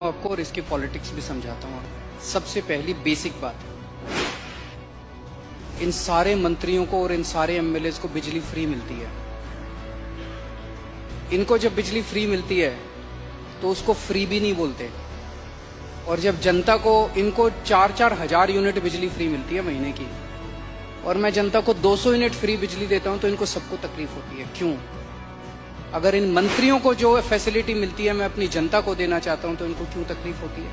आपको और इसकी पॉलिटिक्स भी समझाता हूँ। सबसे पहली बेसिक बात, इन सारे मंत्रियों को और इन सारे एमएलएस को बिजली फ्री मिलती है। इनको जब बिजली फ्री मिलती है तो उसको फ्री भी नहीं बोलते, और जब जनता को, इनको 4-4 हजार यूनिट बिजली फ्री मिलती है महीने की, और मैं जनता को 200 यूनिट फ्री बिजली देता हूं तो इनको सबको तकलीफ होती है। क्यों? अगर इन मंत्रियों को जो फैसिलिटी मिलती है मैं अपनी जनता को देना चाहता हूं तो इनको क्यों तकलीफ होती है?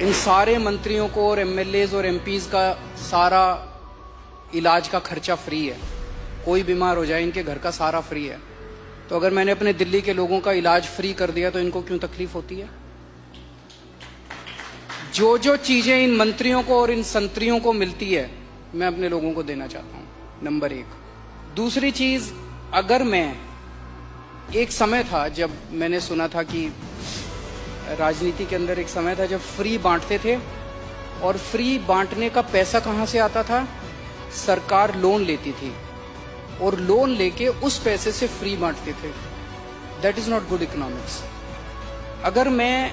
इन सारे मंत्रियों को और एमएलएज और एमपीज का सारा इलाज का खर्चा फ्री है। कोई बीमार हो जाए इनके घर का सारा फ्री है। तो अगर मैंने अपने दिल्ली के लोगों का इलाज फ्री कर दिया तो इनको क्यों तकलीफ होती है? जो जो चीजें इन मंत्रियों को और इन संतरियों को मिलती है मैं अपने लोगों को देना चाहता हूं, नंबर 1। दूसरी चीज, अगर मैं, एक समय था जब मैंने सुना था कि राजनीति के अंदर एक समय था जब फ्री बांटते थे, और फ्री बांटने का पैसा कहां से आता था? सरकार लोन लेती थी और लोन लेके उस पैसे से फ्री बांटते थे। That is not good economics. अगर मैं,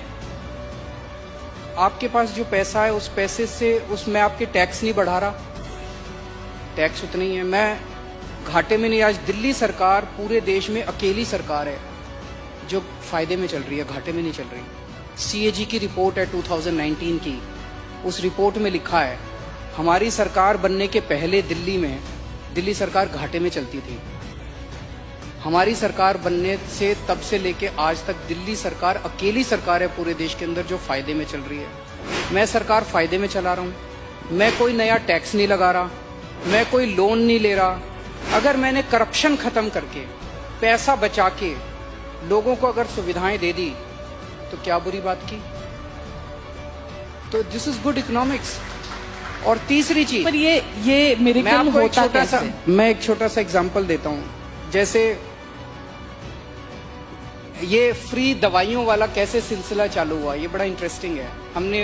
आपके पास जो पैसा है उस पैसे से, उसमें आपके टैक्स नहीं बढ़ा रहा, टैक्स उतना ही है, मैं घाटे में नहीं। आज दिल्ली सरकार पूरे देश में अकेली सरकार है जो फायदे में चल रही है, घाटे में नहीं चल रही। सीएजी की रिपोर्ट है 2019 की, उस रिपोर्ट में लिखा है हमारी सरकार बनने के पहले दिल्ली सरकार घाटे में चलती थी। हमारी सरकार बनने से तब से लेके आज तक दिल्ली सरकार अकेली सरकार है पूरे देश के अंदर जो फायदे में चल रही है। मैं सरकार फायदे में चला रहा हूं, मैं कोई नया टैक्स नहीं लगा रहा, मैं कोई लोन नहीं ले रहा। अगर मैंने करप्शन खत्म करके, पैसा बचा के लोगों को अगर सुविधाएं दे दी तो क्या बुरी बात की? तो दिस इज गुड इकोनॉमिक्स। और तीसरी चीज, पर ये मेरे मैं आपको होता कैसे? मैं एक छोटा सा एग्जांपल देता हूं। जैसे ये फ्री दवाइयों वाला कैसे सिलसिला चालू हुआ, ये बड़ा इंटरेस्टिंग है। हमने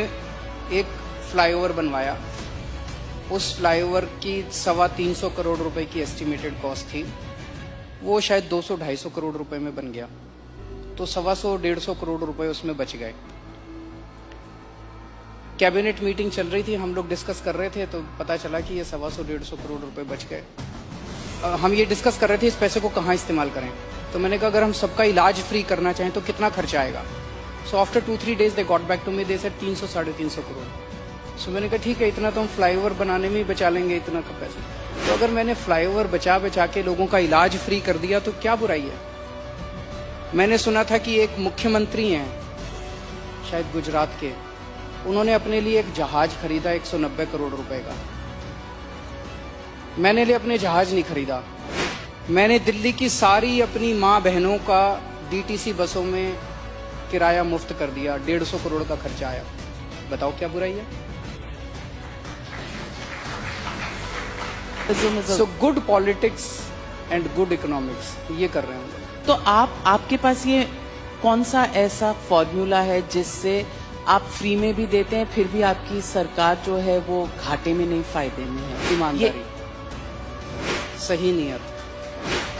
एक फ्लाईओवर बनवाया, उस फ्लाईओवर की 325 करोड़ रुपए की एस्टिमेटेड कॉस्ट थी, वो शायद 200-250 करोड़ रुपए में बन गया, तो 125 करोड़ रुपए उसमें बच गए। कैबिनेट मीटिंग चल रही थी, हम लोग डिस्कस कर रहे थे, तो पता चला कि ये 125 करोड़ रुपए बच गए। हम ये डिस्कस कर रहे थे इस पैसे को कहाँ इस्तेमाल करें। तो मैंने कहा अगर हम सबका इलाज फ्री करना चाहें तो कितना खर्चा आएगा? So after 2-3 days they got back to me, they said 300-350 crore. So मैंने कहा ठीक है, इतना तो हम फ्लाईओवर बनाने में ही बचा लेंगे, इतना का पैसा। तो अगर मैंने फ्लाईओवर बचा के लोगों का इलाज फ्री कर दिया तो क्या बुराई है? मैंने सुना था कि एक मुख्यमंत्री हैं शायद गुजरात के, उन्होंने अपने लिए एक जहाज खरीदा 190 करोड़ रुपए का। मैंने लिए अपने जहाज नहीं खरीदा, मैंने दिल्ली की सारी अपनी माँ बहनों का डीटीसी बसों में किराया मुफ्त कर दिया, 150 करोड़ का खर्चा आया। बताओ क्या बुराई है? So good politics and good economics, ये कर रहे हैं। तो आपके पास ये कौन सा ऐसा फॉर्मूला है जिससे आप फ्री में भी देते हैं फिर भी आपकी सरकार जो है वो घाटे में नहीं, फायदे में है? ईमानदारी, सही नियत,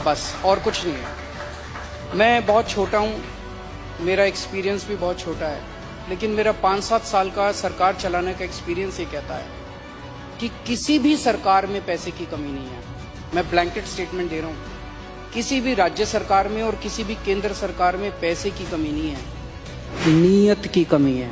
बस और कुछ नहीं है। मैं बहुत छोटा हूँ, मेरा एक्सपीरियंस भी बहुत छोटा है, लेकिन मेरा 5-7 साल का सरकार चलाने का एक्सपीरियंस ये कहता है कि किसी भी सरकार में पैसे की कमी नहीं है। मैं ब्लैंकेट स्टेटमेंट दे रहा हूँ, किसी भी राज्य सरकार में और किसी भी केंद्र सरकार में पैसे की कमी नहीं है, नीयत की कमी है।